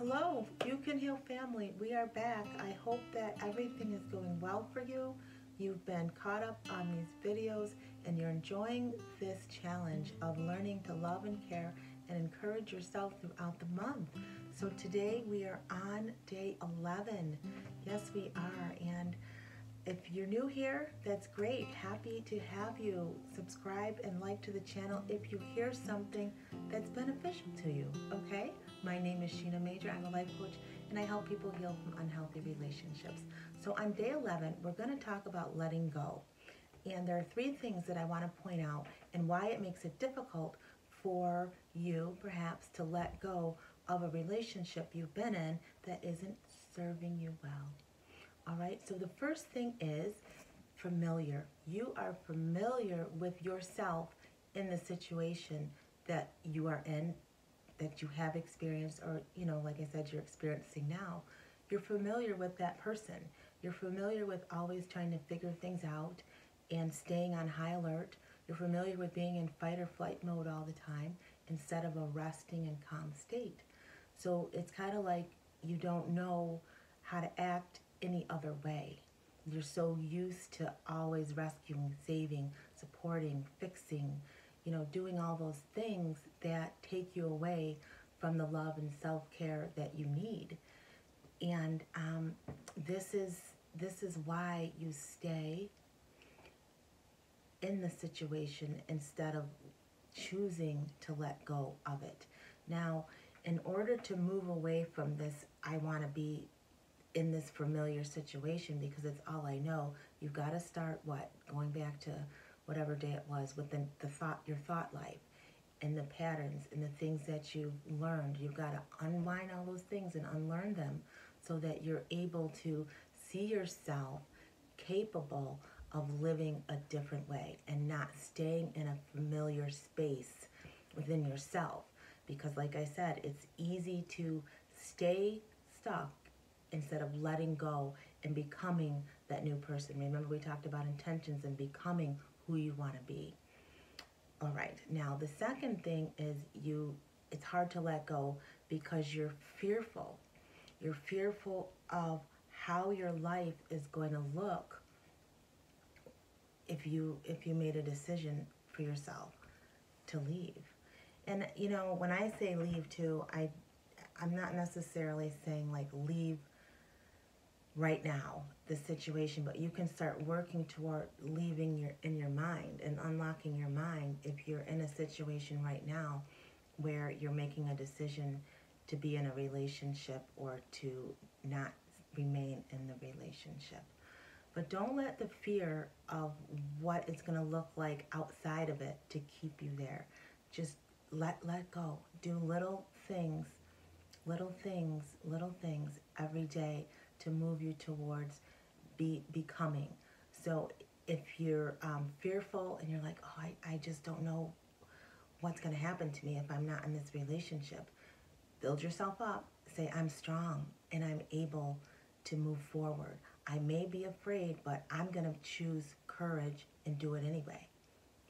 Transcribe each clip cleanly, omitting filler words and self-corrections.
Hello, You Can Heal family. We are back. I hope that everything is going well for you. You've been caught up on these videos and you're enjoying this challenge of learning to love and care and encourage yourself throughout the month. So today we are on day 11. Yes, we are. And if you're new here, that's great. Happy to have you. Subscribe and like to the channel if you hear something that's beneficial to you, okay? My name is Shena Major. I'm a life coach and I help people heal from unhealthy relationships. So on day 11, we're going to talk about letting go. And there are 3 things that I want to point out and why it makes it difficult for you perhaps to let go of a relationship you've been in that isn't serving you well. All right, so the first thing is familiar. You are familiar with yourself in the situation that you are in, that you have experienced, or, like I said, you're experiencing now. You're familiar with that person. You're familiar with always trying to figure things out and staying on high alert. You're familiar with being in fight or flight mode all the time instead of a resting and calm state. So it's kind of like you don't know how to act any other way. You're so used to always rescuing, saving, supporting, fixing, doing all those things that take you away from the love and self-care that you need. And this is why you stay in the situation instead of choosing to let go of it. Now, in order to move away from this, I want to be in this familiar situation because it's all I know, you've got to start going back to whatever day it was with your thought life and the patterns and the things that you've learned. You've got to unwind all those things and unlearn them so that you're able to see yourself capable of living a different way and not staying in a familiar space within yourself. Because like I said, it's easy to stay stuck instead of letting go and becoming that new person. Remember, we talked about intentions and becoming who you want to be. All right, now the second thing is it's hard to let go because you're fearful. You're fearful of how your life is going to look if you made a decision for yourself to leave. And when I say leave too, I'm not necessarily saying like leave right now, the situation, but you can start working toward leaving in your mind and unlocking your mind if you're in a situation right now where you're making a decision to be in a relationship or to not remain in the relationship. But don't let the fear of what it's going to look like outside of it to keep you there. Just let go. Do little things every day to move you towards becoming. So if you're fearful and you're like, oh, I just don't know what's going to happen to me if I'm not in this relationship, build yourself up. Say, I'm strong and I'm able to move forward. I may be afraid, but I'm going to choose courage and do it anyway,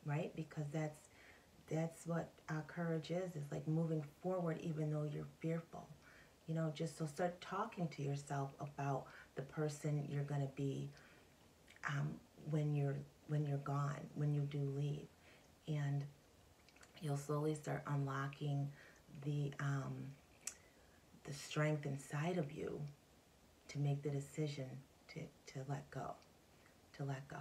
right? Because that's what courage is like moving forward even though you're fearful. Just so start talking to yourself about the person you're going to be when you're gone, when you do leave. And you'll slowly start unlocking the strength inside of you to make the decision to let go, to let go,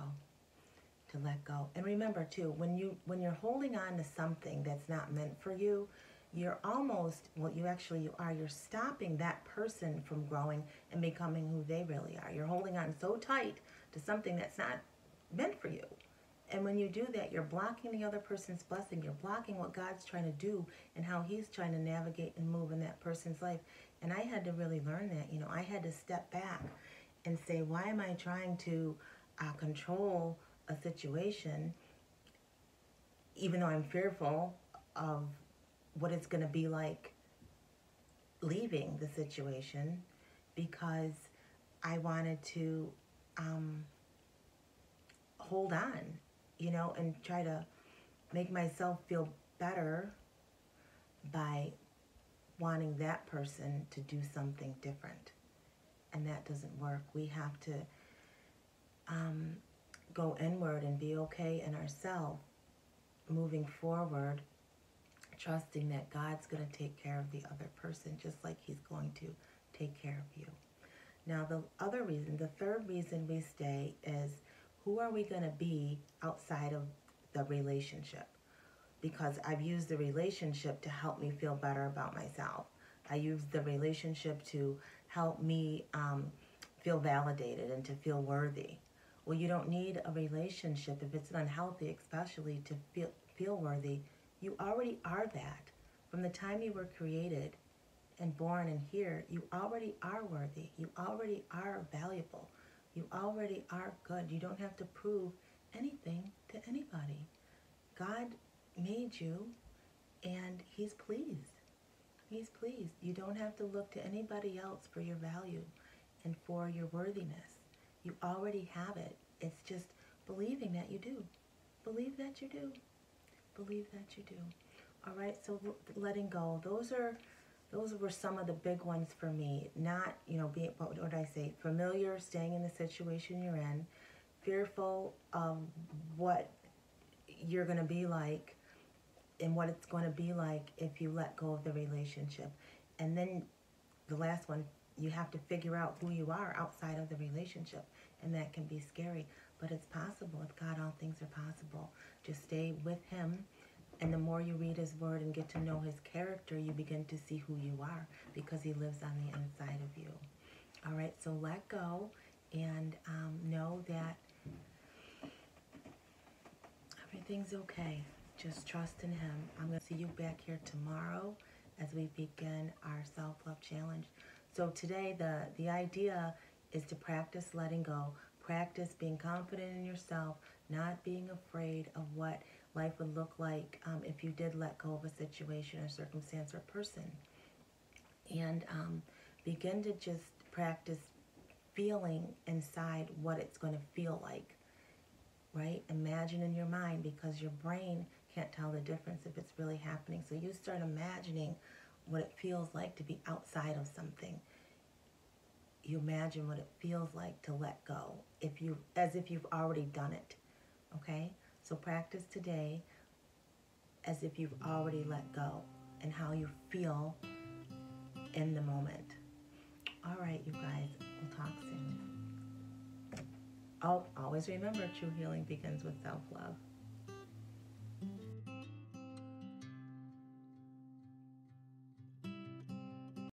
to let go. And remember too, when you're holding on to something that's not meant for you, you're almost, you're stopping that person from growing and becoming who they really are. You're holding on so tight to something that's not meant for you. And when you do that, you're blocking the other person's blessing. You're blocking what God's trying to do and how he's trying to navigate and move in that person's life. And I had to really learn that. I had to step back and say, why am I trying to control a situation even though I'm fearful of what it's going to be like leaving the situation, because I wanted to hold on, and try to make myself feel better by wanting that person to do something different. And that doesn't work. We have to go inward and be okay in ourselves, moving forward, trusting that God's going to take care of the other person just like he's going to take care of you. Now, the other reason, the third reason we stay is, who are we going to be outside of the relationship? Because I've used the relationship to help me feel better about myself. I use the relationship to help me feel validated and to feel worthy. Well, you don't need a relationship if it's unhealthy, especially to feel worthy. You already are that. From the time you were created and born and here, you already are worthy. You already are valuable. You already are good. You don't have to prove anything to anybody. God made you, and he's pleased. He's pleased. You don't have to look to anybody else for your value and for your worthiness. You already have it. It's just believing that you do. Believe that you do. Believe that you do. All right, so letting go. Those were some of the big ones for me. Not, being, what would I say? Familiar, staying in the situation you're in. Fearful of what you're going to be like and what it's going to be like if you let go of the relationship. And then the last one, you have to figure out who you are outside of the relationship. And that can be scary, but it's possible. With God, all things are possible. Just stay with him. And the more you read his word and get to know his character, you begin to see who you are, because he lives on the inside of you. All right, so let go and know that everything's okay. Just trust in him. I'm going to see you back here tomorrow as we begin our self-love challenge. So today, the idea is to practice letting go. Practice being confident in yourself, not being afraid of what life would look like if you did let go of a situation or circumstance or person. And begin to just practice feeling inside what it's going to feel like, right? Imagine in your mind, because your brain can't tell the difference if it's really happening. So you start imagining what it feels like to be outside of something. You imagine what it feels like to let go, as if you've already done it, okay? So practice today as if you've already let go and how you feel in the moment. All right, you guys, we'll talk soon. Oh, always remember, true healing begins with self-love.